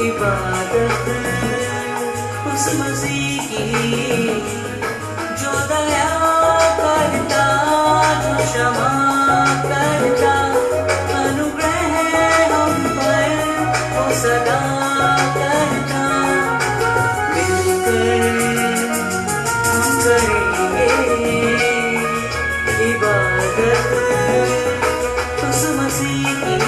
इबादत उस मसीह की जो दया करता, जो क्षमा करता, अनुग्रह हम पर वो सदा करता। मिलकर हम करेंगे इबादत उस मसीह की।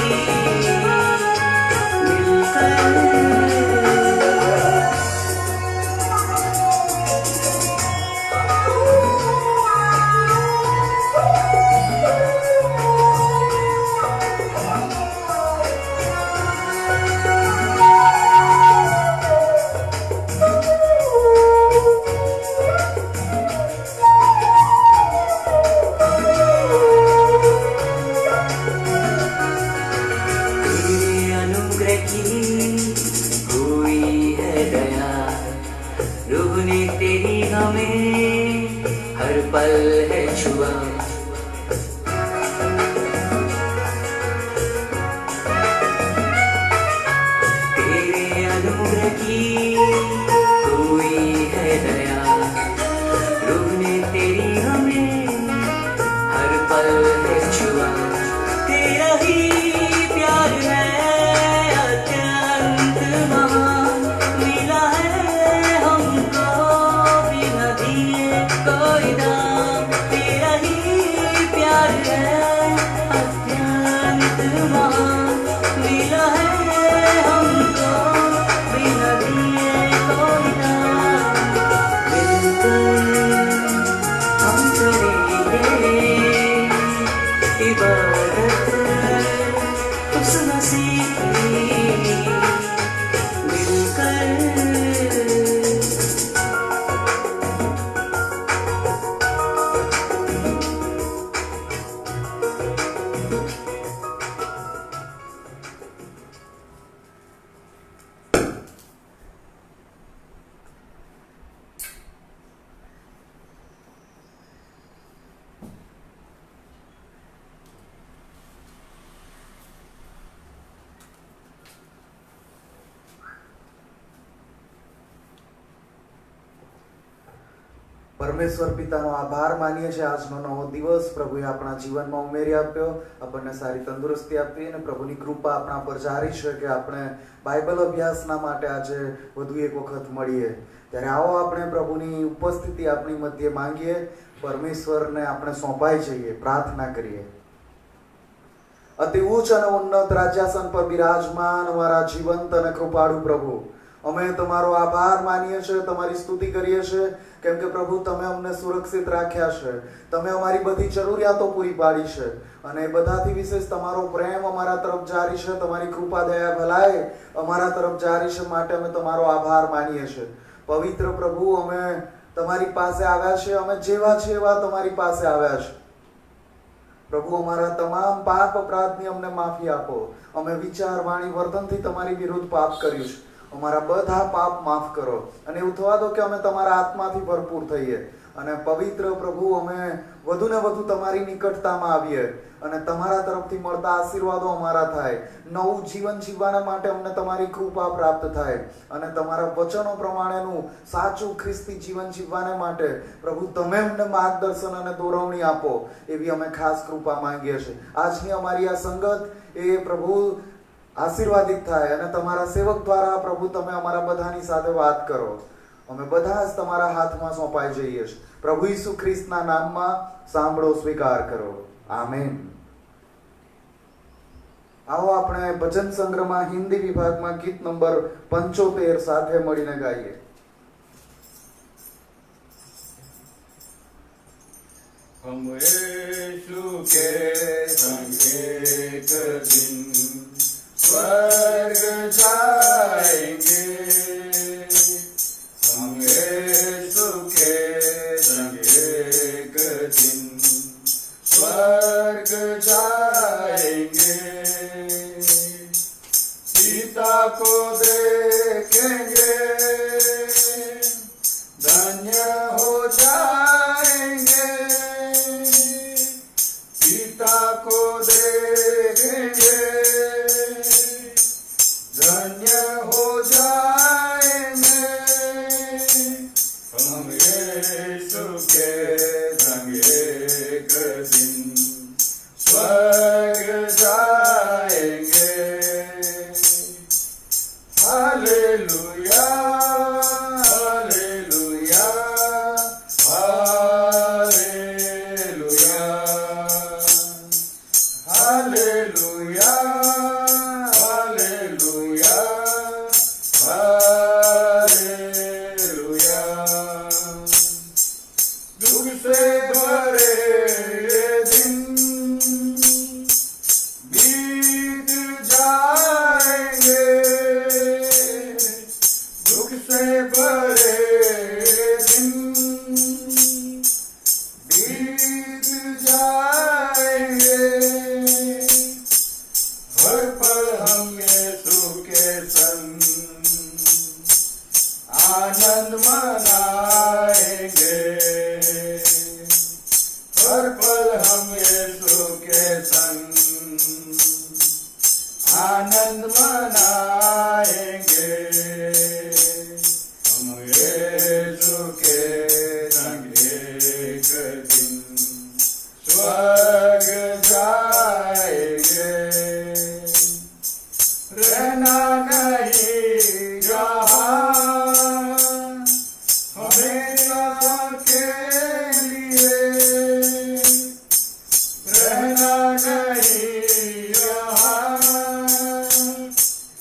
रूह ने तेरी हमें हर पल है छुआ, तेरे अनुग्रह की हुई है दया। रूह ने तेरी हमें हर पल है छुआ, तेरा ही प्यार है अत्यंत महान, मिला है हमको बिना दिए कोई दाम। तेरा ही प्यार है अत्यंत महान, मिला है हमको बिना दिए कोई दाम। मिलकर हम करेंगे इबादत उस मसीह की। પરમેશ્વર પિતાનો આભાર માનીએ છીએ આજનો નવો દિવસ પ્રભુએ આપણા જીવનમાં ઉમેરી આપ્યો, આપણને સારી તંદુરસ્તી આપી અને પ્રભુની કૃપા આપણા પર જારી છે કે આપણે બાઇબલ અભ્યાસના માટે આજે વધુ એક વખત મળીએ। ત્યારે આવો આપણે પ્રભુની ઉપસ્થિતિ આપણી મધ્યે માંગીએ, પરમેશ્વરને આપણે સોંપાઈ જઈએ, પ્રાર્થના કરીએ। અતિ ઉચ્ચ અને ઉન્નત રાજ્યાસન પર બિરાજમાન અમારા જીવંત અને કૃપાળુ પ્રભુ, અમે તમારો આભાર માનીએ છીએ, તમારી સ્તુતિ કરીએ છીએ, કેમ કે પ્રભુ તમે અમને સુરક્ષિત રાખ્યા છે, તમે અમારી બધી જરૂરિયાતો પૂરી પાડી છે અને બધાથી વિશેષ તમારો પ્રેમ અમારા તરફ જારી છે, તમારી કૃપા દયા ભલાઈ અમારા તરફ જારી છે, માટે અમે તમારો આભાર માનીએ છીએ। પવિત્ર પ્રભુ, અમે તમારી પાસે આવ્યા છે, અમે જેવા છે એવા તમારી પાસે આવ્યા છે પ્રભુ। અમારા તમામ પાપ અપરાધની અમને માફી આપો। અમે વિચાર, વાણી, વર્તનથી તમારી વિરુદ્ધ પાપ કર્યું છે, અમારા બધા પાપ માફ કરો અને એવું થવા દો કે અમે તમારા આત્માથી ભરપૂર થઈએ અને પવિત્ર પ્રભુ અમે વધુ ને વધુ તમારી નિકટતામાં આવીએ અને તમારા તરફથી મળતા આશીર્વાદો અમારા થાય, નવું જીવન જીવવાના માટે અમને તમારી કૃપા પ્રાપ્ત થાય અને તમારા વચનો પ્રમાણેનું સાચું ખ્રિસ્તી જીવન જીવવાને માટે પ્રભુ તમે અમને માર્ગદર્શન અને દોરવણી આપો, એવી અમે ખાસ કૃપા માંગીએ છીએ। આજની અમારી આ સંગત એ પ્રભુ આશીર્વાદિત થાય અને તમારા સેવક દ્વારા પ્રભુ તમે અમારા બધાની સાથે વાત કરો। અમે બધા જ તમારા હાથમાં સોંપાઈ જઈએ છીએ। પ્રભુ ઈસુ ખ્રિસ્તના નામમાં સાંભળો, સ્વીકાર કરો, આમેન। आओ આપણે ભજન સંગ્રહમાં હિન્દી વિભાગમાં ગીત નંબર 75 સાથે મળીને ગાઈએ। हम यीशु के संग एक दिन स्वर्ग जाएंगे, हम यीशु के संग एक को देखेंगे धन्य हो जाएंगे, पिता को देखेंगे धन्य हो जाएंगे, हम यीशु के संग एक दिन स्वर्ग जाएंगे। Hallelujah hallelujah hallelujah hallelujah hallelujah hallelujah. दुख से भरे ये दिन बीत जाएंगे, दुख से भरे दिन बीत जाएंगे, हर पल हम यीशु के संग आनंद मनाएंगे, हर पल हम यीशु के संग आनंद मनाएंगे, हम यीशु के संग एक दिन स्वर्ग जाएंगे। रहना नहीं जहाँ हमेशा के लिए, रहना नहीं यहाँ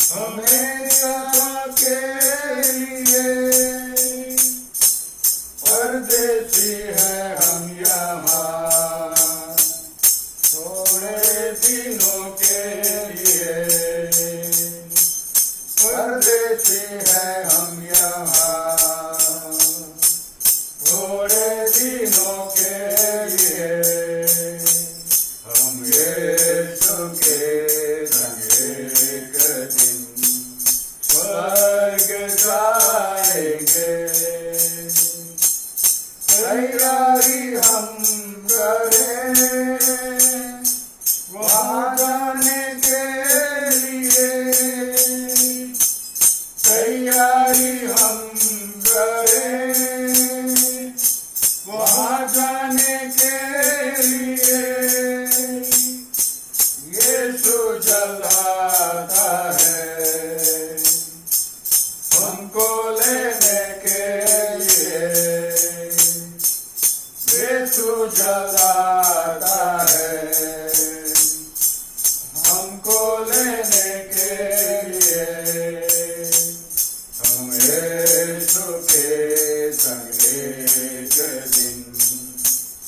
हमेशा के लिए, परदेसी है हम यहाँ थोड़े दिनों के लिए, परदेसी है हम यहाँ थोड़े दिनों के लिए, हम यीशु के संग एक दिन स्वर्ग जाएंगे। तैयारी हम करें वहाँ जाने के लिए, तैयारी हम करें वहाँ जाने के लिए, यीशु जलाता है हमको लेने के लिए, यीशु जलाता है हमको लेने के लिए, हम यीशु के संग एक दिन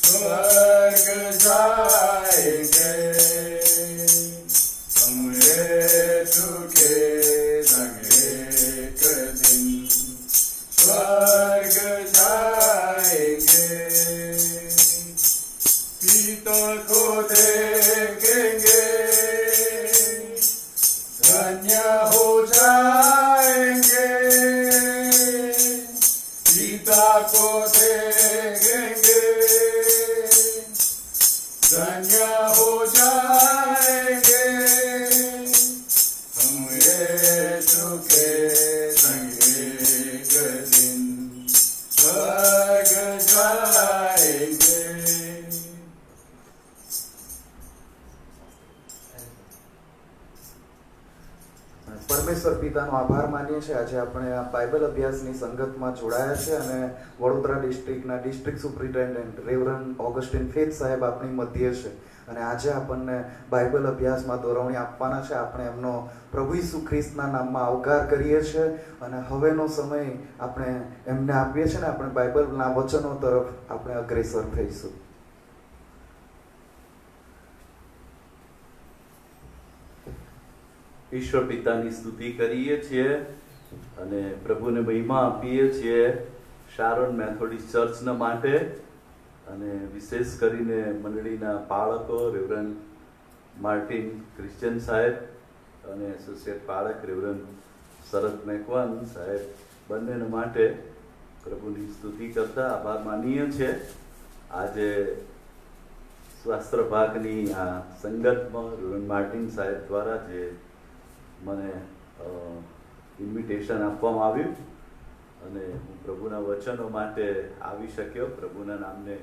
स्वर्ग जाएंगे, हम यीशु के संग एक दिन स्वर्ग जाएंगे, पिता को देखेंगे धन्य हो जाएंगे, पिता को देखेंगे धन्य हो जाएंगे, हम यीशु के संग एक दिन स्वर्ग जाएंगे। પરમેશ્વર પિતાનો આભાર માનીએ છીએ। આજે આપણે આ બાઇબલ અભ્યાસની સંગતમાં જોડાયા છે અને વડોદરા ડિસ્ટ્રિક્ટના district superintendent Reverend Augustine Faith સાહેબ આપણી મધ્યે છે અને આજે આપણને બાઇબલ અભ્યાસમાં દોરવણી આપવાના છે। આપણે એમનો પ્રભુ ઈસુ ખ્રિસ્તના નામમાં આવકાર કરીએ છીએ અને હવેનો સમય આપણે એમને આપીએ છીએ ને આપણે બાઇબલના વચનો તરફ આપણે અગ્રેસર થઈશું। ઈશ્વર પિતાની સ્તુતિ કરીએ છીએ અને પ્રભુને મહિમા આપીએ છીએ શારોન મેથોડિસ્ટ ચર્ચના માટે અને વિશેષ કરીને મંડળીના પાળકો રેવરન માર્ટિન ક્રિશ્ચિયન સાહેબ અને એસોસિએટ પાળક રેવરન શરદ મેકવાન સાહેબ બંનેને માટે પ્રભુની સ્તુતિ કરતા આભાર માનીએ છે. આજે શાસ્ત્ર ભાગની આ સંગતમાં રોહન માર્ટિન સાહેબ દ્વારા જે મને ઇન્વિટેશન આપવામાં આવ્યું અને હું પ્રભુના વચનો માટે આવી શક્યો. પ્રભુના નામને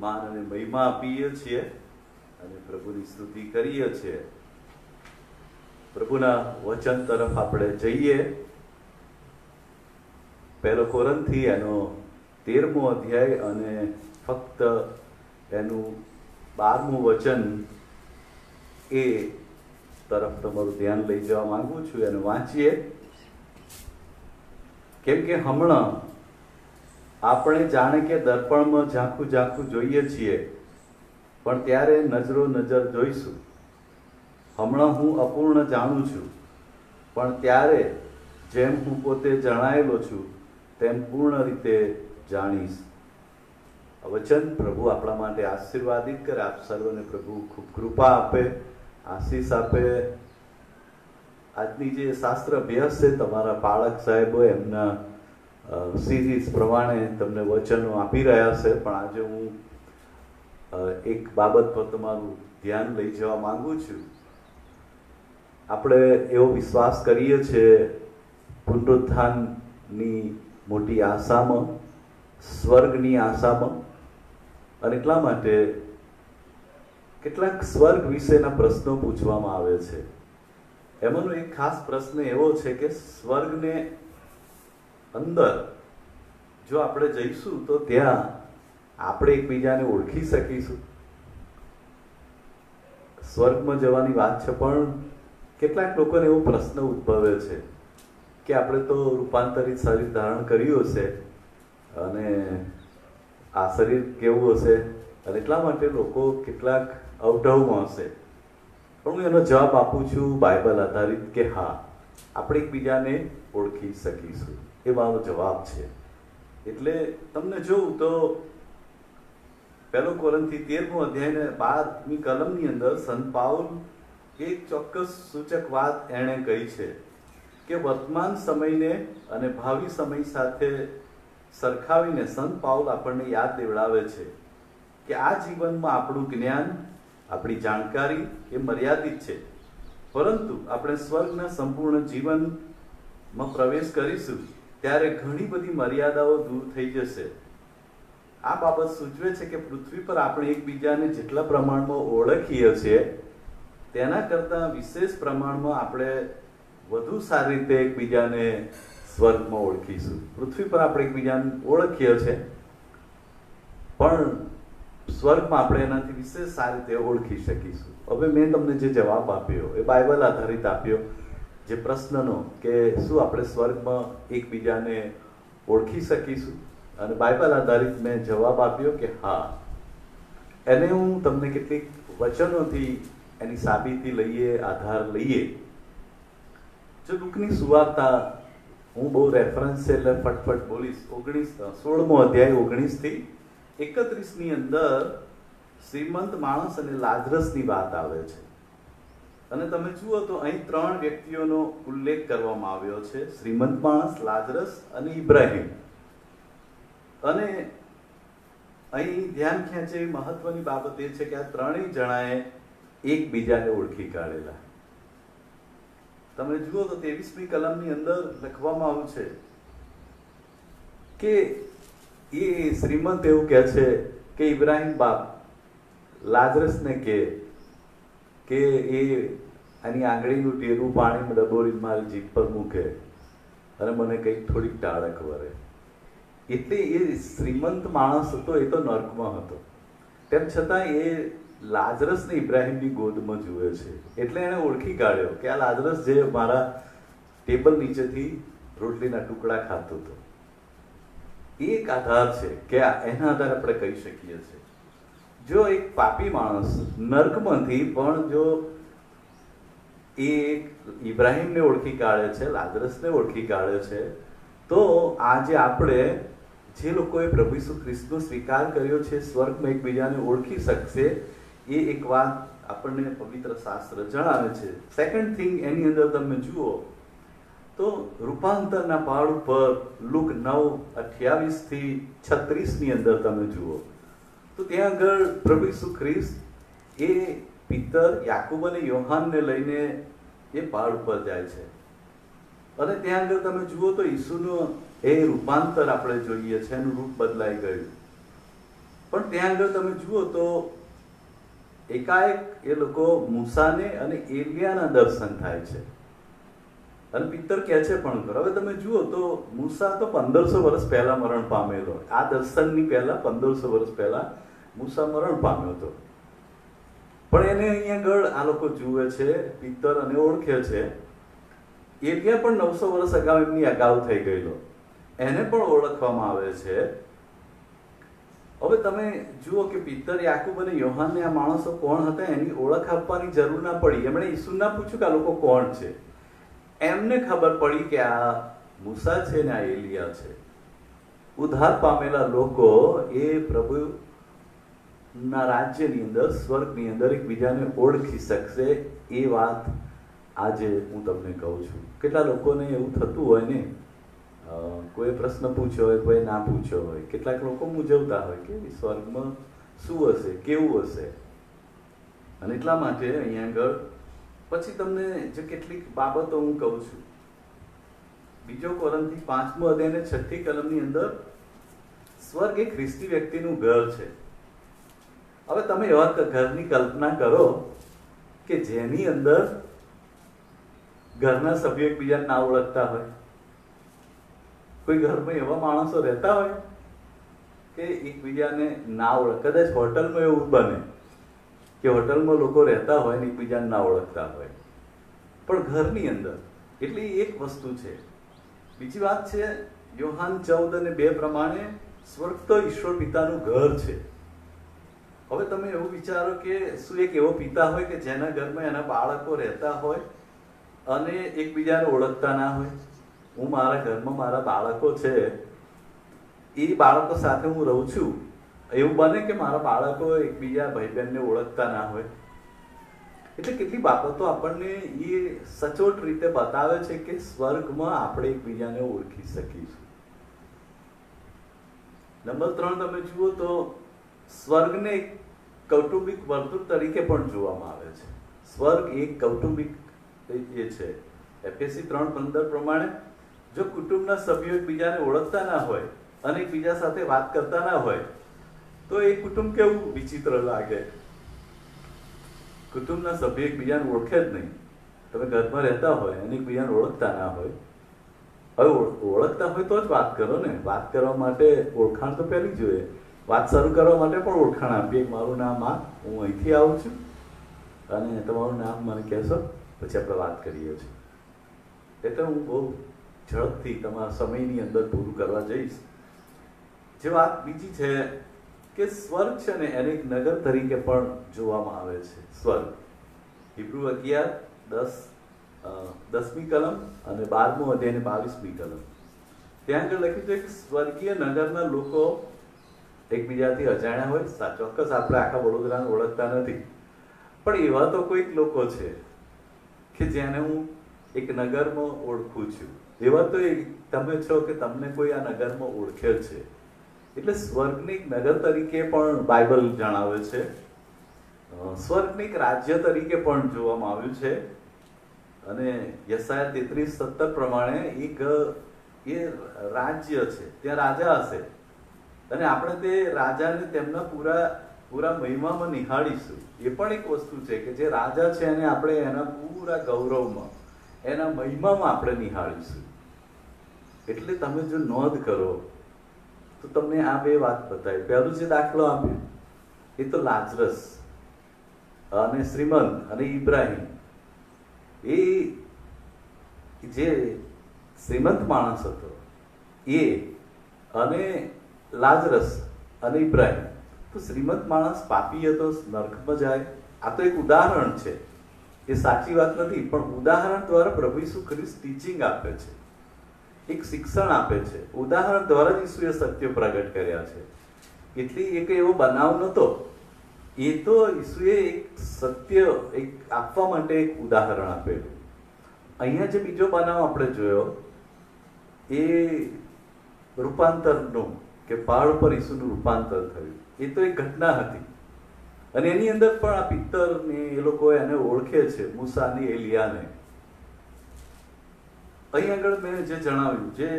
માન અને મહિમા આપીએ છીએ અને પ્રભુની સ્તુતિ કરીએ છીએ. પ્રભુના વચન તરફ આપણે જઈએ. 1 કોરિન્થી એનો 13મો અધ્યાય અને ફક્ત એનું 12મું વચન એ તરફ તમારું ધ્યાન લઈ જવા માંગુ છું. એને વાંચીએ. કેમ કે હમણાં આપણે જાણે કે દર્પણમાં ઝાંખું ઝાંખું જોઈએ છીએ, પણ ત્યારે નજરો નજર જોઈશું. હમણાં હું અપૂર્ણ જાણું છું, પણ ત્યારે જેમ હું પોતે જણાયેલો છું તેમ પૂર્ણ રીતે જાણીશ. આ વચન પ્રભુ આપણા માટે આશીર્વાદિત કરે. આપ સર્વને પ્રભુ ખૂબ કૃપા આપે, આશીષ આપે. આજની જે શાસ્ત્ર અભ્યાસ છે, તમારા પાળક સાહેબો એમના સિરીઝ પ્રમાણે તમને વચનો આપી રહ્યા છે, પણ આજે હું એક બાબત પર તમારું ધ્યાન લઈ જવા માંગુ છું. આપણે એવો વિશ્વાસ કરીએ છીએ પુનરુત્થાનની મોટી આશામાં, સ્વર્ગની આશામાં, અને એટલા માટે કેટલાક સ્વર્ગ વિશેના પ્રશ્નો પૂછવામાં આવે છે. એમાંનો એક ખાસ પ્રશ્ન એવો છે કે સ્વર્ગને અંદર જો આપણે જઈશું તો ત્યાં આપણે એકબીજાને ઓળખી શકીશું. સ્વર્ગમાં જવાની વાત છે, પણ કેટલાક લોકોને એવો પ્રશ્ન ઉદ્ભવે છે કે આપણે તો રૂપાંતરિત શરીર ધારણ કર્યું હશે અને આ શરીર કેવું હશે, અને એટલા માટે લોકો કેટલાક અવઢવમાં હશે. પણ હું એનો જવાબ આપું છું બાઇબલ આધારિત કે હા, આપણે એકબીજાને ઓળખી શકીશું. એ મારો જવાબ છે. એટલે તમને જોઉં તો 1 કોરિન્થી 13મો અધ્યાય 12મી કલમની અંદર સંત પાઉલ એક ચોક્કસ સૂચક વાત એણે કહી છે કે વર્તમાન સમયને અને ભાવિ સમય સાથે સરખાવીને સંત પાઉલ આપણને યાદ દેવડાવે છે કે આ જીવનમાં આપણું જ્ઞાન, આપણી જાણકારી એ મર્યાદિત છે, પરંતુ આપણે સ્વર્ગના સંપૂર્ણ જીવનમાં પ્રવેશ કરીશું ત્યારે ઘણી બધી મર્યાદાઓ દૂર થઈ જશે. આ બાબત સૂચવે છે કે પૃથ્વી પર આપણે એકબીજાને જેટલા પ્રમાણમાં ઓળખીએ છીએ તેના કરતાં વિશેષ પ્રમાણમાં આપણે વધુ સારી રીતે એકબીજાને સ્વર્ગમાં ઓળખીશું. પૃથ્વી પર આપણે એકબીજાને ઓળખીએ છીએ, પણ સ્વર્ગમાં આપણે એનાથી વિશેષ સારી રીતે ઓળખી શકીશું. હવે મેં તમને જે જવાબ આપ્યો એ બાઇબલ આધારિત આપ્યો, જે પ્રશ્નનો કે શું આપણે સ્વર્ગમાં એકબીજાને ઓળખી શકીશું, અને બાઇબલ આધારિત મેં જવાબ આપ્યો કે હા. એને હું તમને કેટલીક વચનોથી એની સાબિતી લઈએ, આધાર લઈએ. જો લુકની સુવાર્તા, હું બહુ રેફરન્સ છે એટલે ફટફટ બોલીશ. 16મો અધ્યાય 19 થી 31ની અંદર શ્રીમંત માણસ અને લાજરસની વાત આવે છે. અને તમે જુઓ તો અહીં 3 વ્યક્તિઓનો ઉલ્લેખ કરવામાં આવ્યો છે: શ્રીમંત માણસ, લાજરસ અને ઇબ્રાહિમ. અને અહીં ધ્યાન ખેંચે એવી મહત્વની બાબત એ છે કે આ ત્રણેય જણાએ એકબીજાને ઓળખી કાઢેલા. તમે જુઓ તો 23મી કલમની અંદર લખવામાં આવ્યું છે કે એ શ્રીમંત એવું કહે છે કે ઇબ્રાહિમ બાપ લાજરસને કે એ આની આંગળીનું ટેરું પાણીમાં ડબોરીને મારી જીભ પર મૂકે અને મને કંઈક થોડીક ટાળક વરે. એટલે એ શ્રીમંત માણસ હતો, એ તો નર્કમાં હતો, તેમ છતાં એ લાજરસને ઇબ્રાહિમની ગોદમાં જુએ છે. એટલે એને ઓળખી કાઢ્યો કે આ લાજરસ જે મારા ટેબલ નીચેથી રોટલીના ટુકડા ખાતો હતો. એક આધાર છે કે એના આધારે આપણે કહી શકીએ છીએ. જો એક પાપી માણસ નર્કમાંથી પણ જો એ ઇબ્રાહિમને ઓળખી કાઢે છે, લાજરસને ઓળખી કાઢે છે, તો આજે આપણે જે લોકોએ પ્રભુ ઈસુ ખ્રિસ્તનો સ્વીકાર કર્યો છે સ્વર્ગમાં એકબીજાને ઓળખી શકશે. એ એક વાત આપણને પવિત્ર શાસ્ત્ર જણાવે છે. સેકન્ડ થિંગ એની અંદર તમે જુઓ તો રૂપાંતરના પહાડ ઉપર લુક 9:28-36 ની અંદર તમે જુઓ તો ત્યાં આગળ પ્રભુ ઈસુ ખ્રિસ્ત એ પિત્તર, યાકૂબ અને યોહાનને લઈને એ પહાડ ઉપર જાય છે અને ત્યાં આગળ તમે જુઓ તો ઈસુનું એ રૂપાંતર આપણે જોઈએ છે, એનું રૂપ બદલાઈ ગયું. પણ ત્યાં આગળ તમે જુઓ તો એકાએક એ લોકો મૂસાને અને એલિયાના દર્શન થાય છે અને પિત્તર કહે છે પણ કરો. હવે તમે જુઓ તો મૂસા તો 1500 વર્ષ પહેલા મરણ પામેલો, આ દર્શનની પહેલા 1500 વર્ષ પહેલા મૂસા મરણ પામ્યો હતો. પણ એને અહીંયા આગળ આ લોકો જુએ છે પિત્તર અને ઓળખે છે. એલિયા પણ 900 વર્ષ અગાઉ એમની અગાઉ થઈ ગયેલો, એને પણ ઓળખવામાં આવે છે. હવે તમે જુઓ કે પિત્તર, યાકૂબ અને યોહાનને આ માણસો કોણ હતા એની ઓળખ આપવાની જરૂર ના પડી. એમણે ઈસુ ના પૂછ્યું કે આ લોકો કોણ છે, એમને ખબર પડી કે આ મૂસા છે ને આ એલિયા છે. ઉદ્ધાર પામેલા લોકો એ પ્રભુના રાજ્યની અંદર, સ્વર્ગની અંદર એકબીજાને ઓળખી શકશે. એ વાત આજે હું તમને કહું છું. કેટલા લોકોને એવું થતું હોય ને, કોઈ પ્રશ્ન પૂછ્યો હોય, કોઈ ના પૂછ્યો હોય, કેટલાક લોકો મૂંઝવતા હોય કે સ્વર્ગમાં શું હશે, કેવું હશે. અને એટલા માટે અહીંયા આગળ પછી તમને જે કેટલીક બાબતો હું કહું છું. 2 કોરિન્થી 5મો અધ્યાય અને 6ઠી કલમની અંદર સ્વર્ગ એ ખ્રિસ્તી વ્યક્તિનું ઘર છે. હવે તમે એવા ઘરની કલ્પના કરો કે જેની અંદર ઘરના સભ્યો એકબીજાને ના ઓળખતા હોય. કોઈ ઘરમાં એવા માણસો રહેતા હોય કે એકબીજાને ના ઓળખ. કદાચ હોટલમાં એવું બને કે હોટલમાં લોકો રહેતા હોય ને એકબીજાને ના ઓળખતા હોય, પણ ઘરની અંદર એટલી એક વસ્તુ છે. બીજી વાત છે યોહાન 14:2 પ્રમાણે સ્વર્ગ તો ઈશ્વર પિતાનું ઘર છે. હવે તમે એવું વિચારો કે શું એક એવો પિતા હોય કે જેના ઘરમાં એના બાળકો રહેતા હોય અને એકબીજાને ઓળખતા ના હોય. હું મારા ઘરમાં મારા બાળકો છે, એ બાળકો સાથે હું રહું છું, એવું બને કે મારા બાળકો એકબીજા ભાઈ બહેનને ઓળખતા ના હોય. એટલે કેટલી બાબતો આપણને એ સચોટ રીતે બતાવે છે કે સ્વર્ગમાં આપણે એકબીજાને ઓળખી શકીશું. નંબર 3 તમે જુઓ તો સ્વર્ગને એક કૌટુંબિક વર્તુળ તરીકે પણ જોવામાં આવે છે. સ્વર્ગ એક કૌટુંબિક એ છે. એફએસી 3:15 પ્રમાણે જો કુટુંબના સભ્યો એકબીજાને ઓળખતા ના હોય અને એકબીજા સાથે વાત કરતા ના હોય તો એ કુટુંબ કેવું વિચિત્ર લાગે. કુટુંબના સભ્યો એકબીજાને ઓળખે જ નહીં. તમે ઘરમાં રહેતા હોય અને એકબીજાને ઓળખતા ના હોય. હવે ઓળખતા હોય તો જ વાત કરો ને. વાત કરવા માટે ઓળખાણ તો પહેલી જોઈએ. વાત શરૂ કરવા માટે પણ ઓળખાણ આપીએ. મારું નામ આ, હું અહીંથી આવું છું અને તમારું નામ મને કહેશો, પછી આપણે વાત કરીએ છીએ. એટલે હું બહુ ઝડપથી તમારા સમયની અંદર પૂરું કરવા જઈશ. જે વાત બીજી છે કે સ્વર્ગ છે ને એને એક નગર તરીકે પણ જોવામાં આવે છે. સ્વર્ગ હિબ્રુ 11:10મી કલમ અને 12મો અધ્યાય અને 22મી કલમ ત્યાં આગળ લખ્યું છે કે સ્વર્ગીય નગરના લોકો એકબીજાથી અજાણ્યા હોય. ચોક્કસ આપણે આખા વડોદરાને ઓળખતા નથી, પણ એવા તો કોઈક લોકો છે કે જેને હું એક નગરમાં ઓળખું છું. એવા તો તમે છો કે તમને કોઈ આ નગરમાં ઓળખે છે. એટલે સ્વર્ગને એક નગર તરીકે પણ બાઇબલ જણાવે છે. સ્વર્ગને એક રાજ્ય તરીકે પણ જોવામાં આવ્યું છે. અને યશાયા 33:17 પ્રમાણે એક એ રાજ્ય છે, ત્યાં રાજા હશે અને આપણે તે રાજાને તેમના પૂરા મહિમામાં નિહાળીશું. એ પણ એક વસ્તુ છે કે જે રાજા છે એને આપણે એના પૂરા ગૌરવમાં, એના મહિમામાં આપણે નિહાળીશું. એટલે તમે જો નોંધ કરો તો તમને આ બે વાત બતાવી. પહેલું જે દાખલો આપ્યો એ તો લાજરસ અને શ્રીમંત અને ઇબ્રાહિમ. એ જે શ્રીમંત માણસ હતો એ અને લાજરસ અને ઇબ્રાહિમ. તો શ્રીમંત માણસ પાપી હતો, નરકમાં જાય. આ તો એક ઉદાહરણ છે, એ સાચી વાત નથી, પણ ઉદાહરણ દ્વારા પ્રભુ ઈસુ ખ્રિસ્ત ટીચિંગ આપે છે, એક શિક્ષણ આપે છે. ઉદાહરણ દ્વારા જ ઈસુએ સત્ય પ્રગટ કર્યા છે. એટલી એક એવો બનાવ નહોતો, એ તો ઈસુએ એક સત્ય એક આપવા માટે એક ઉદાહરણ આપેલું. અહીંયા જે બીજો બનાવ આપણે જોયો એ રૂપાંતરનો, કે પહાડ ઉપર ઈસુનું રૂપાંતર થયું, એ તો એક ઘટના હતી. અને એની અંદર પણ આ પિત્તરને એ લોકો એને ઓળખે છે, મૂસાની એલિયાને. અહીં આગળ મેં જે જણાવ્યું, જે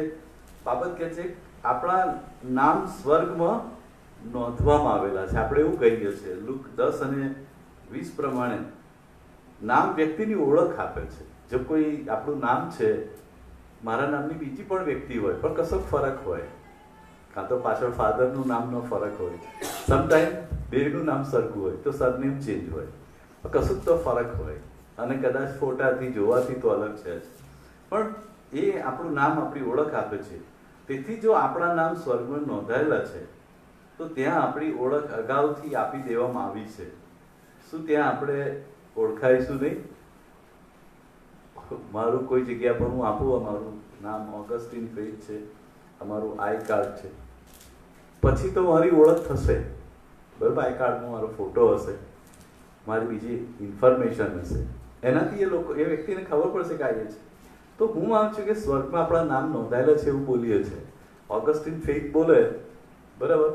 બાબત કે છે, આપણા નામ સ્વર્ગમાં નોંધવામાં આવેલા છે. આપણે એવું કહીએ છીએ લુક 10 અને 20 પ્રમાણે નામ વ્યક્તિની ઓળખ આપે છે. જો કોઈ આપણું નામ છે, મારા નામની બીજી પણ વ્યક્તિ હોય, પણ કશો ફરક હોય, કાં તો પાછળ ફાધરનું નામનો ફરક હોય, સમટાઈમ બેનું નામ સરખું હોય તો સરનેમ ચેન્જ હોય, કશું તો ફરક હોય, અને કદાચ ફોટાથી જોવાથી તો અલગ છે જ, પણ એ આપણું નામ આપણી ઓળખ આપે છે. તેથી જો આપણા નામ સ્વર્ગમાં નોંધાયેલા છે તો ત્યાં આપણી ઓળખ અગાઉથી આપી દેવામાં આવી છે. શું ત્યાં આપણે ઓળખાઈશું નહીં? મારું કોઈ જગ્યા પર હું આપું, અમારું નામ ઓગસ્ટિન ફેથ છે, અમારું આઈ કાર્ડ છે, પછી તો મારી ઓળખ થશે, બરાબર? આઈ કાર્ડમાં મારો ફોટો હશે, મારી બીજી ઇન્ફોર્મેશન હશે, એનાથી એ લોકો, એ વ્યક્તિને ખબર પડશે કે આ એ છે. તો હું માનું છું કે સ્વર્ગમાં આપણા નામ નોંધાયેલા છે એવું બોલીએ છીએ. ઓગસ્ટિન ફેથ બોલે, બરાબર,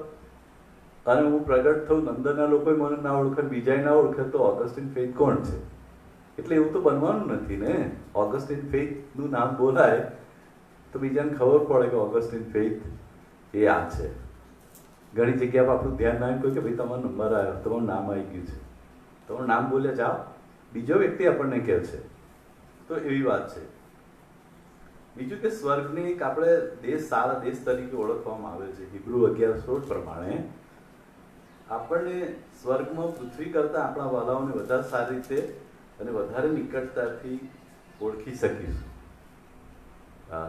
અને હું પ્રગટ થયું, નંદનના લોકો મને ના ઓળખે, બીજા ના ઓળખે, તો ઓગસ્ટિન ફેથ કોણ છે? એટલે એવું તો બનવાનું નથી ને. ઓગસ્ટિન ફેથ નું નામ બોલાય તો બીજાને ખબર પડે કે ઓગસ્ટિન ફેથ એ આ છે. ઘણી જગ્યા પર આપણું ધ્યાન ના આવ્યું કે ભાઈ તમારો નંબર આવ્યો, તમારું નામ આવી ગયું છે, તમારું નામ બોલ્યા જાઓ, બીજો વ્યક્તિ આપણને કહે છે. તો એવી વાત છે. બીજું કે સ્વર્ગની એક આપણે દેશ, સારા દેશ તરીકે ઓળખવામાં આવે છે. હિબ્રુ 11:16 પ્રમાણે આપણને સ્વર્ગમાં પૃથ્વી કરતા આપણા વાલાઓને વધારે સારી રીતે અને વધારે નિકટતાથી ઓળખી શકીશું.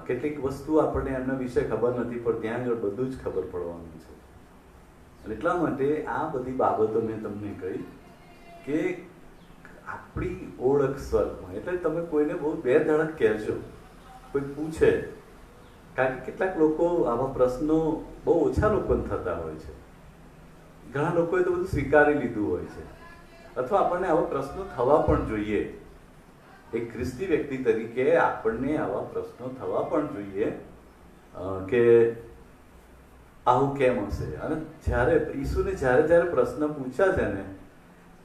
કેટલીક વસ્તુ આપણને એમના વિશે ખબર નથી, પણ ત્યાં આગળ બધું જ ખબર પડવાનું છે. અને એટલા માટે આ બધી બાબતો મેં તમને કહી કે આપણી ઓળખ સ્વર્ગમાં. એટલે તમે કોઈને બહુ બે ધડક કહેજો, કોઈ પૂછે, કારણ કે કેટલાક લોકો આવા પ્રશ્નો બહુ ઓછા લોકોને થતા હોય છે. ઘણા લોકોએ તો બધું સ્વીકારી લીધું હોય છે, અથવા આપણને આવા પ્રશ્નો થવા પણ જોઈએ. એક ખ્રિસ્તી વ્યક્તિ તરીકે આપણને આવા પ્રશ્નો થવા પણ જોઈએ કે આવું કેમ હશે. અને જ્યારે ઈસુને જ્યારે પ્રશ્ન પૂછ્યા છે ને,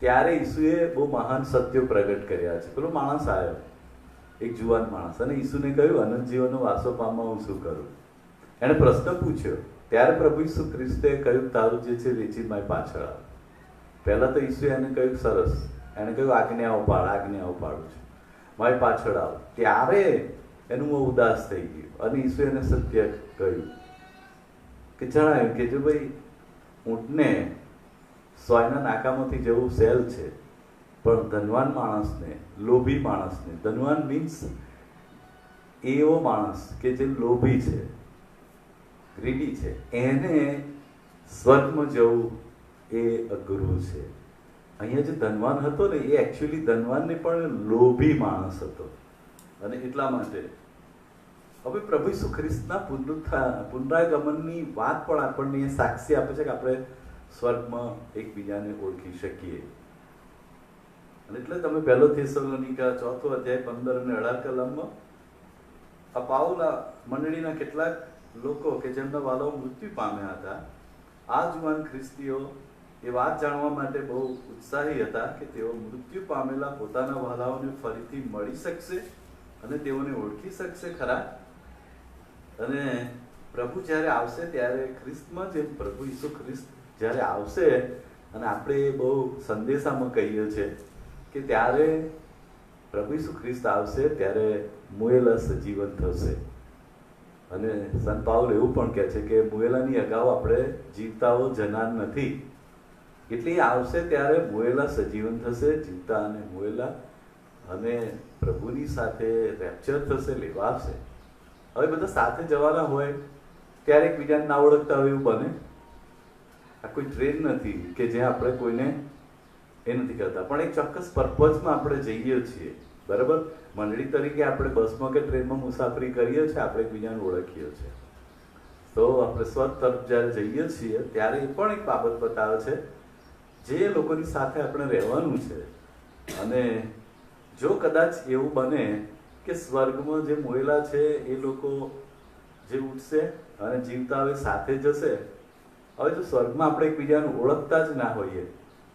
ત્યારે ઈસુએ બહુ મહાન સત્યો પ્રગટ કર્યા છે. પેલો માણસ આવ્યો, એક જુવાન માણસ, અને ઈસુને કહ્યું અનંત જીવનનો વાસો પામવા હું શું કરું? એણે પ્રશ્ન પૂછ્યો. ત્યારે પ્રભુ ઈસુ ખ્રિસ્તે કહ્યું તારું જે છે વેચી મારી પાછળ આવ. પહેલા તો ઈસુએ એને કહ્યું સરસ, એને કહ્યું આજ્ઞાઓ પાડું છું, મારી પાછળ આવ. ત્યારે એનું મોં ઉદાસ થઈ ગયું, અને ઈસુ એને સત્ય કહ્યું કે જણાવ્યું કે જો ભાઈ ઊંટને સોયના નાકામાંથી જવું સહેલ છે, પણ ધનવાન માણસને, લોભી માણસને, ધનવાન મીન્સ એવો માણસ કે જે લોભી છે, ગ્રીડી છે, એને સ્વર્ગમાં જવું એ અઘરું છે. અહીંયા જે ધનવાન હતો ને, એ એકચ્યુઅલી ધનવાન ને પણ લોભી માણસ હતો. અને એટલા માટે હવે પ્રભુ ઈસુ ખ્રિસ્તના પુનરાગમનની વાત પણ આપણને સાક્ષી આપે છે કે આપણે સ્વર્ગમાં એકબીજાને ઓળખી શકીએ. અને એટલે તમે પહેલો થેસલોનિકા 4 અધ્યાય 15 અને 18 કલમમાં આ પાઉલ મંડળીના કેટલાક લોકો કે જેમના વાલાઓ મૃત્યુ પામ્યા હતા, આ જુવાન ખ્રિસ્તીઓ એ વાત જાણવા માટે બહુ ઉત્સાહી હતા કે તેઓ મૃત્યુ પામેલા પોતાના વાલાઓને ફરીથી મળી શકશે અને તેઓને ઓળખી શકશે ખરા. અને પ્રભુ જ્યારે આવશે ત્યારે ખ્રિસ્તમાં, જેમ પ્રભુ ઈસુ ખ્રિસ્ત જ્યારે આવશે, અને આપણે બહુ સંદેશામાં કહીએ છીએ કે ત્યારે પ્રભુ ઈસુ ખ્રિસ્ત આવશે ત્યારે મુએલા સજીવન થશે. અને સંત પાઉલ એવું પણ કહે છે કે મુએલાની અગાઉ આપણે જીવતાઓ જનાર નથી, એટલે આવશે ત્યારે મુએલા સજીવન થશે, જીવતા અને મુએલા, અને પ્રભુની સાથે રેપ્ચર થશે, લેવાશે. હવે બધા સાથે જવાના હોય ત્યારે એકબીજાને ના ઓળખતા હોય એવું બને. આ કોઈ ટ્રેન નથી કે જ્યાં આપણે કોઈને એ નથી કરતા, પણ એક ચોક્કસ પર્પઝમાં આપણે જઈએ છીએ, બરાબર? મંડળી તરીકે આપણે બસમાં કે ટ્રેનમાં મુસાફરી કરીએ છીએ, આપણે એકબીજાને ઓળખીએ છીએ. તો આપણે સ્વર્ગ તરફ જ્યારે જઈએ છીએ ત્યારે એ પણ એક બાબત બતાવે છે, જે લોકોની સાથે આપણે રહેવાનું છે. અને જો કદાચ એવું બને કે સ્વર્ગમાં જે મોયેલા છે એ લોકો જે ઉઠશે અને જીવતા હવે સાથે જશે. હવે જો સ્વર્ગમાં આપણે એકબીજાને ઓળખતા જ ના હોઈએ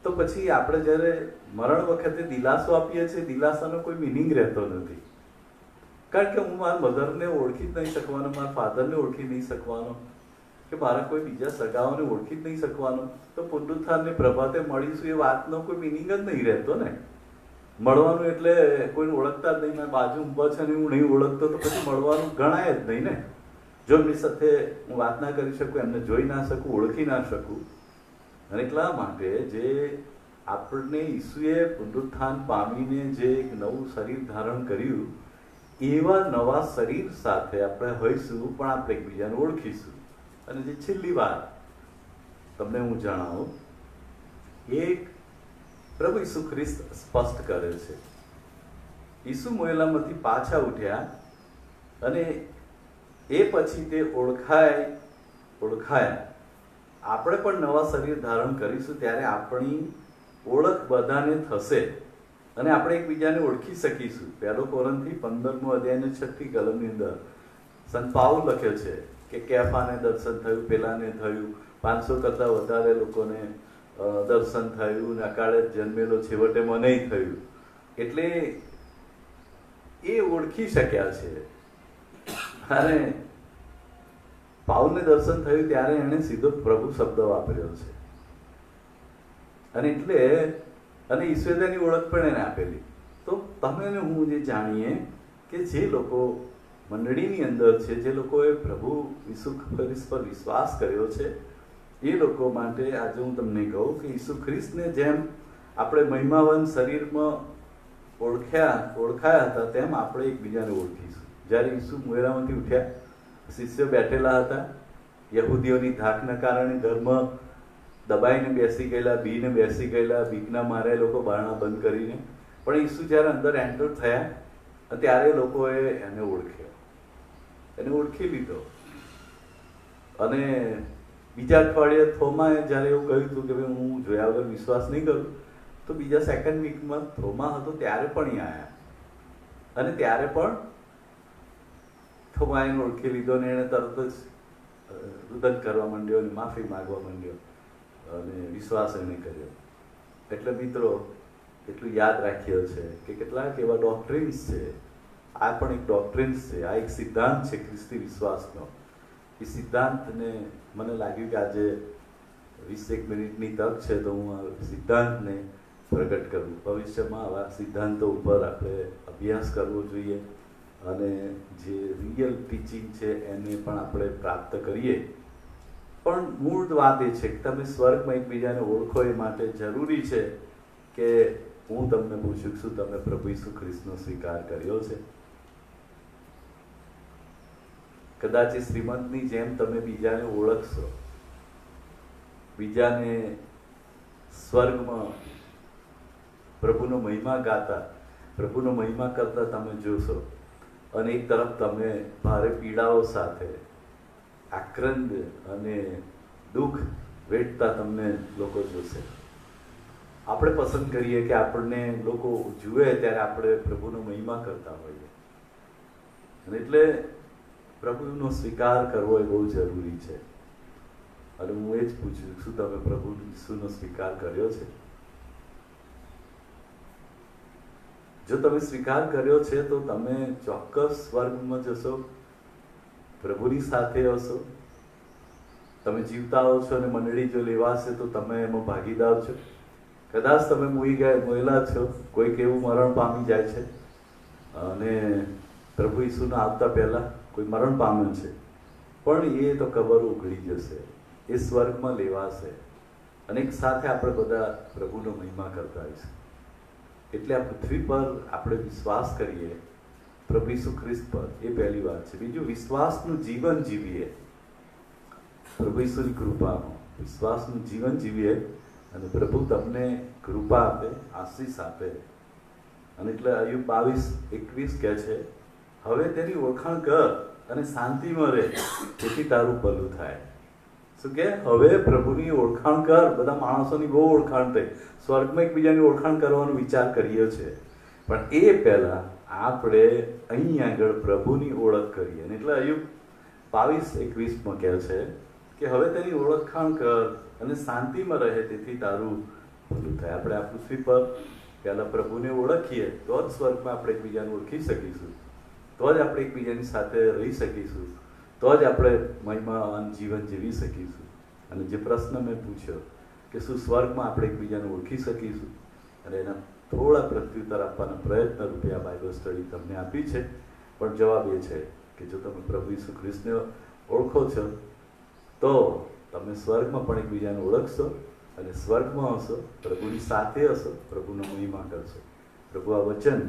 તો પછી આપણે જ્યારે મરણ વખતે દિલાસો આપીએ છીએ, દિલાસાનો કોઈ મિનિંગ રહેતો નથી. કારણ કે હું મારા મધરને ઓળખી જ નહીં શકવાનો, મારા ફાધરને ઓળખી નહીં શકવાનો, કે મારા કોઈ બીજા સગાઓને ઓળખી જ નહીં શકવાનો, તો પુનરુત્થાનને પ્રભાતે મળીશું એ વાતનો કોઈ મિનિંગ જ નહીં રહેતો ને. મળવાનું એટલે કોઈને ઓળખતા જ નહીં, મારી બાજુ ઊભા છે ને હું નહીં ઓળખતો તો પછી મળવાનું ગણાય જ નહીં ને. જો એમની સાથે હું વાત ના કરી શકું, એમને જોઈ ના શકું, ઓળખી ના શકું. અને એટલા માટે જે આપણને ઈસુએ પુનરુત્થાન પામીને જે એક નવું શરીર ધારણ કર્યું, એવા નવા શરીર સાથે આપણે હોઈશું, પણ આપણે એકબીજાને ઓળખીશું. અને જે છેલ્લી વાત તમને હું જણાવું, એક પ્રભુ ઈસુ ખ્રિસ્ત સ્પષ્ટ કરે છે. ઈસુ મોયેલામાંથી પાછા ઉઠ્યા અને એ પછી તે ઓળખાયા. આપણે પણ નવા શરીર ધારણ કરીશું ત્યારે આપણી ઓળખ બધાને થશે અને આપણે એકબીજાને ઓળખી શકીશું. 1 કોરિન્થી 15મો અધ્યાયની 6મી કલમની અંદર સંત પાઉલ લખે છે કે કેફાને દર્શન થયું, પેલાને થયું, 500 કરતા વધારે લોકોને દર્શન થયું, ને અકાળે જન્મેલો છેવટે મને થયું. એટલે એ ઓળખી શક્યા છે. અને પાઉલને દર્શન થયું ત્યારે એણે સીધો પ્રભુ શબ્દ વાપર્યો છે. અને એટલે અને ઈશ્વરે તેની ઓળખ પણ એને આપેલી. તો તમે ને હું જે જાણીએ કે જે લોકો મંડળીની અંદર છે, જે લોકોએ પ્રભુ ઈસુ ખ્રિસ્ત પર વિશ્વાસ કર્યો છે, એ લોકો માટે આજે હું તમને કહું કે ઈસુ ખ્રિસ્તને જેમ આપણે મહિમાવાન શરીરમાં ઓળખાયા હતા, તેમ આપણે એકબીજાને ઓળખીશું. જ્યારે ઈસુ મોયેલામાંથી ઉઠ્યા, શિષ્યો બેઠેલા હતા, યહૂદીઓની ધાકના કારણે ઘરમાં દબાઈને બેસી ગયેલા, બીને બેસી ગયેલા, બીકના મારે લોકો બારણા બંધ કરીને. પણ ઈસુ જ્યારે અંદર એન્ટર થયા ત્યારે લોકોએ એને ઓળખ્યો, એને ઓળખી લીધો. અને બીજા અઠવાડિયે થોમાએ જ્યારે એવું કહ્યું હતું કે ભાઈ હું જોયા વગર વિશ્વાસ નહીં કરું, તો બીજા સેકન્ડ વીકમાં થોમા હતો ત્યારે પણ એ આવ્યા. અને ત્યારે પણ થોમાએ ઓળખી લીધો ને એને તરત જ રુદન કરવા માંડ્યો અને માફી માગવા માંડ્યો અને વિશ્વાસ એને કર્યો. એટલે મિત્રો એટલું યાદ રાખ્યો છે કે કેટલાક એવા ડોક્ટ્રિન્સ છે, આ પણ એક ડોક્ટ્રિન્સ છે, આ એક સિદ્ધાંત છે ખ્રિસ્તી વિશ્વાસનો. એ સિદ્ધાંતને મને લાગ્યું કે આજે 20 મિનિટની તક છે તો હું આ સિદ્ધાંતને પ્રગટ કરું. ભવિષ્યમાં આવા સિદ્ધાંતો ઉપર આપણે અભ્યાસ કરવો જોઈએ અને જે રિયલ ટીચિંગ છે એને પણ આપણે પ્રાપ્ત કરીએ. પણ મૂળ વાત એ છે કે તમે સ્વર્ગમાં એકબીજાને ઓળખો. એ માટે જરૂરી છે કે હું તમને પૂછું છું, તમે પ્રભુ ઈસુ ખ્રિસ્તનો સ્વીકાર કર્યો છે? કદાચ એ શ્રીમંતની જેમ તમે બીજાને ઓળખશો, બીજાને સ્વર્ગમાં પ્રભુનો મહિમા ગાતા, પ્રભુનો મહિમા કરતા તમે જોશો. અને એક તરફ તમે ભારે પીડાઓ સાથે આક્રંદ અને દુઃખ વેઠતા તમને લોકો જોશે. આપણે પસંદ કરીએ કે આપણને લોકો જુએ ત્યારે આપણે પ્રભુનો મહિમા કરતા હોઈએ. અને એટલે પ્રભુનો સ્વીકાર કરવો એ બહુ જરૂરી છે. અને હું એ જ પૂછું, શું તમે પ્રભુ ઈસુનો સ્વીકાર કર્યો છે? જો તમે સ્વીકાર કર્યો છે તો તમે ચોક્કસ સ્વર્ગમાં જશો, પ્રભુની સાથે હશો. તમે જીવતા હો છો અને મંડળી જો લેવાશે તો તમે એમાં ભાગીદાર છો. કદાચ તમે મોયેલા છો, કોઈક એવું મરણ પામી જાય છે અને પ્રભુ ઈસુના આવતા પહેલા કોઈ મરણ પામ્યું છે, પણ એ તો કબર ઉઘડી જશે, એ સ્વર્ગમાં લેવાશે અને એક સાથે આપણે બધા પ્રભુનો મહિમા કરતા હોઈશું. એટલે આ પૃથ્વી પર આપણે વિશ્વાસ કરીએ પ્રભુ ઈસુ ખ્રિસ્ત પર, એ પહેલી વાત છે. બીજું, વિશ્વાસનું જીવન જીવીએ. પ્રભુ ઈસુની કૃપામાં વિશ્વાસનું જીવન જીવીએ અને પ્રભુ તમને કૃપા આપે, આશીષ આપે. અને એટલે અયુબ 22:21 કહે છે, હવે તેની ઓળખાણ કર અને શાંતિમાં રહે, તેથી તારું ભલું થાય. શું કે? હવે પ્રભુની ઓળખાણ કર. બધા માણસોની બહુ ઓળખાણ થઈ, સ્વર્ગમાં એકબીજાની ઓળખાણ કરવાનો વિચાર કરીએ છે, પણ એ પહેલા આપણે અહીં આગળ પ્રભુની ઓળખ કરીએ. અને એટલે અયુબ 22:21 કહે છે કે હવે તેની ઓળખાણ કર અને શાંતિમાં રહે, તેથી તારું ભલું થાય. આપણે આ પૃથ્વી પર પહેલા પ્રભુને ઓળખીએ તો જ સ્વર્ગમાં આપણે એકબીજાને ઓળખી શકીશું, તો જ આપણે એકબીજાની સાથે રહી શકીશું, તો જ આપણે મહિમાવાન જીવન જીવી શકીશું. અને જે પ્રશ્ન મેં પૂછ્યો કે શું સ્વર્ગમાં આપણે એકબીજાને ઓળખી શકીશું, અને એના થોડા પ્રત્યુત્તર આપવાના પ્રયત્ન રૂપે આ બાઇબલ સ્ટડી તમને આપી છે. પણ જવાબ એ છે કે જો તમે પ્રભુ ઈસુ ખ્રિસ્તને ઓળખો છો તો તમે સ્વર્ગમાં પણ એકબીજાને ઓળખશો, અને સ્વર્ગમાં હશો, પ્રભુની સાથે હશો, પ્રભુનો મહિમા કરશો. પ્રભુ આ વચન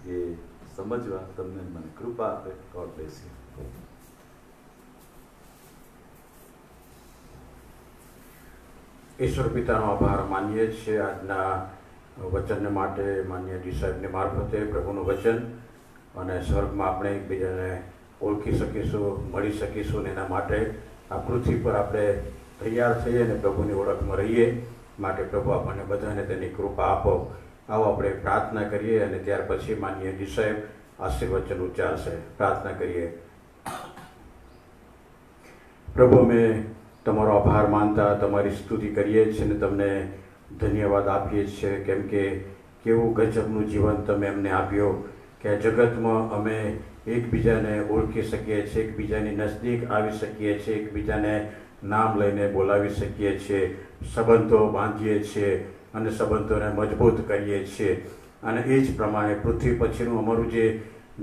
એ સમજવા તમને મને કૃપા આપે. God bless you. ઈશ્વર પિતાનો આભાર માનીએ છીએ આજના વચનને માટે, માન્ય ડી સાહેબને મારફતે પ્રભુનું વચન, અને સ્વર્ગમાં આપણે એકબીજાને ઓળખી શકીશું, મળી શકીશું, ને એના માટે આ પૃથ્વી પર આપણે તૈયાર થઈએ અને પ્રભુની ઓળખમાં રહીએ. માટે પ્રભુ આપણને બધાને તેની કૃપા આપો. આવો આપણે પ્રાર્થના કરીએ અને ત્યાર પછી માન્ય ડી સાહેબ આશીર્વચન ઉચ્ચારશે. પ્રાર્થના કરીએ. પ્રભુ, અમે તમારો આભાર માનતા તમારી સ્તુતિ કરીએ છીએ અને તમને ધન્યવાદ આપીએ છીએ, કેમ કે કેવું ગજબનું જીવન તમે અમને આપ્યો કે આ જગતમાં અમે એકબીજાને ઓળખી શકીએ છીએ, એકબીજાની નજદીક આવી શકીએ છીએ, એકબીજાને નામ લઈને બોલાવી શકીએ છીએ, સંબંધો બાંધીએ છીએ અને સંબંધોને મજબૂત કરીએ છીએ. અને એ જ પ્રમાણે પૃથ્વી પછીનું અમારું જે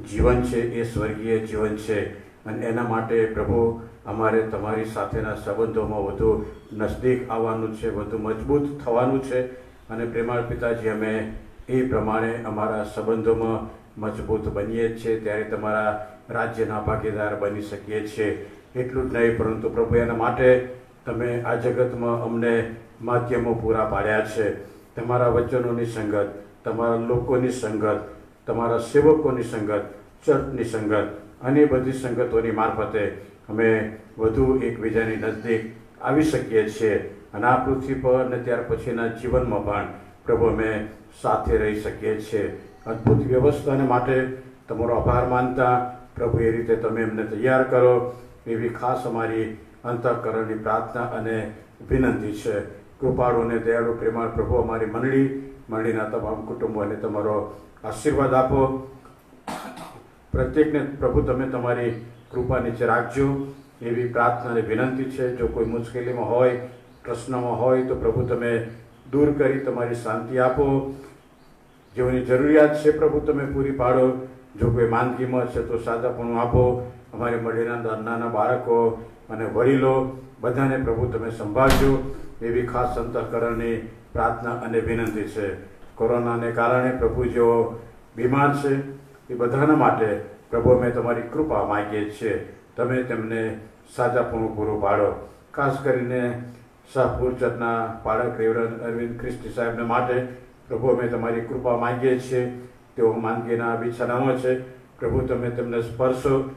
જીવન છે એ સ્વર્ગીય જીવન છે, અને એના માટે પ્રભુ અમારે તમારી સાથેના સંબંધોમાં વધુ નજદીક આવવાનું છે, વધુ મજબૂત થવાનું છે. અને પ્રેમાળ પિતાજી, અમે એ પ્રમાણે અમારા સંબંધોમાં મજબૂત બનીએ છીએ ત્યારે તમારા રાજ્યના ભાગીદાર બની શકીએ છીએ. એટલું જ નહીં, પરંતુ પ્રભુ એના માટે તમે આ જગતમાં અમને માધ્યમો પૂરા પાડ્યા છે. તમારા વચનોની સંગત, તમારા લોકોની સંગત, તમારા સેવકોની સંગત, ચર્ચની સંગત, અને બધી સંગતોની મારફતે અમે વધુ એકબીજાની નજદીક આવી શકીએ છીએ. અને આ પૃથ્વી પર અને ત્યાર પછીના જીવનમાં પણ પ્રભુ અમે સાથે રહી શકીએ છીએ. અદ્ભુત વ્યવસ્થાને માટે તમારો આભાર માનતા પ્રભુ એ રીતે તમે અમને તૈયાર કરો એવી ખાસ અમારી અંતઃકરણની પ્રાર્થના અને વિનંતી છે. કૃપાળુ અને દયાળુ પ્રેમાળ પ્રભુ, અમારી મંડળીના તમામ કુટુંબોને તમારો આશીર્વાદ આપો. પ્રત્યેકને પ્રભુ તમે તમારી કૃપા નીચે રાખજો એવી પ્રાર્થના અને વિનંતી છે. જો કોઈ મુશ્કેલીમાં હોય, પ્રશ્નમાં હોય તો પ્રભુ તમે દૂર કરી તમારી શાંતિ આપો. જેઓની જરૂરિયાત છે પ્રભુ તમે પૂરી પાડો. જો કોઈ માંદગીમાં છે તો સાજાપણું આપો. અમારી મંડળીના નાના બાળકો અને વડીલો બધાને પ્રભુ તમે સંભાળજો એવી ખાસ અંતઃકરણની પ્રાર્થના અને વિનંતી છે. કોરોનાને કારણે પ્રભુ જેઓ બીમાર છે એ બધાના માટે પ્રભુ અમે તમારી કૃપા માગીએ છીએ. તમે તેમને સાજાપણું પૂરું પાડો. ખાસ કરીને શાહપુર ચર્ચના પાળક રેવરન્ડ અરવિંદ ખ્રિસ્તી સાહેબને માટે પ્રભુ અમે તમારી કૃપા માગીએ છીએ. તેઓ માંદગીના બિછાનામાં છે. પ્રભુ તમે તેમને સ્પર્શો,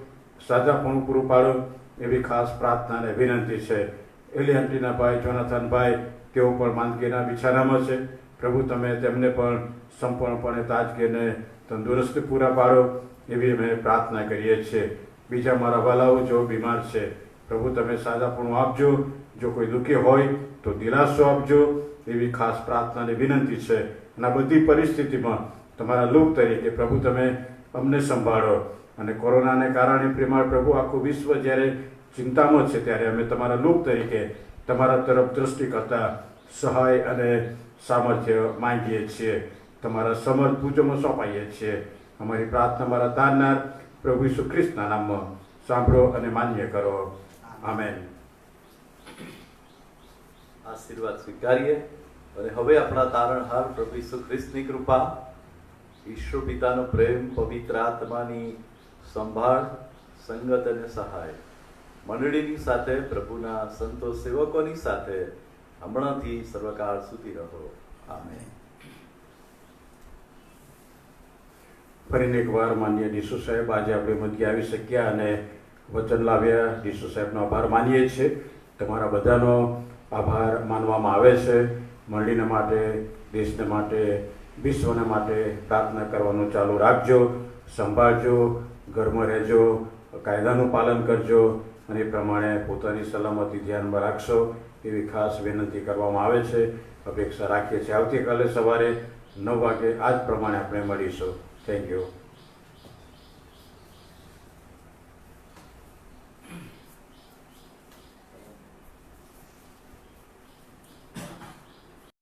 સાજાપણું પૂરું પાડો એવી ખાસ પ્રાર્થના અને વિનંતી છે. એલી આંટીના ભાઈ જોનાથનભાઈ, તેઓ પણ માંદગીના બિછાનામાં છે. પ્રભુ તમે તેમને પણ સંપૂર્ણપણે તાજગીને તંદુરસ્તી પૂરા પાડો એવી અમે પ્રાર્થના કરીએ છીએ. બીજા મારા વાલાઓ જો બીમાર છે પ્રભુ તમે સાજાપણું આપજો. જો કોઈ દુઃખી હોય તો દિલાસો આપજો એવી ખાસ પ્રાર્થના અને વિનંતી છે. અને આ બધી પરિસ્થિતિમાં તમારા લોક તરીકે પ્રભુ તમે અમને સંભાળો. અને કોરોનાને કારણે પ્રેમાળ પ્રભુ આખું વિશ્વ જ્યારે ચિંતામાં છે ત્યારે અમે તમારા લોક તરીકે તમારા તરફ દ્રષ્ટિ કરતા સહાય અને સામર્થ્ય માંગીએ છીએ. તમારા સમર્થ પૂજોમાં સોંપાઈએ છીએ. અમારી પ્રાર્થના મારા તારનાર પ્રભુ ઈસુ ખ્રિસ્તના નામમાં સાંભળો અને માન્ય કરો. આમેન. આશીર્વાદ સ્વીકારીએ. અને હવે આપણા તારણહાર પ્રભુ ઈસુ ખ્રિસ્તની કૃપા, ઈશ્વર પિતાનો પ્રેમ, પવિત્ર આત્માની સંભાળ, સંગત અને સહાય મંડળીની સાથે, પ્રભુના સંતો સેવકોની સાથે હમણાંથી સર્વકાળ સુધી રહો. આમેન. ફરીને એકવાર માન્ય ડીસુ સાહેબ આજે આપણે મધ્ય આવી શક્યા અને વચન લાવ્યા. ડીસુ સાહેબનો આભાર માનીએ છીએ. તમારા બધાનો આભાર માનવામાં આવે છે. મંડળીને માટે, દેશને માટે, વિશ્વને માટે પ્રાર્થના કરવાનું ચાલુ રાખજો. સંભાળજો, ઘરમાં રહેજો, કાયદાનું પાલન કરજો અને એ પ્રમાણે પોતાની સલામતી ધ્યાનમાં રાખશો એવી ખાસ વિનંતી કરવામાં આવે છે. અપેક્ષા રાખીએ છીએ આવતીકાલે સવારે 9 વાગે આ જ પ્રમાણે આપણે મળીશું. Thank you.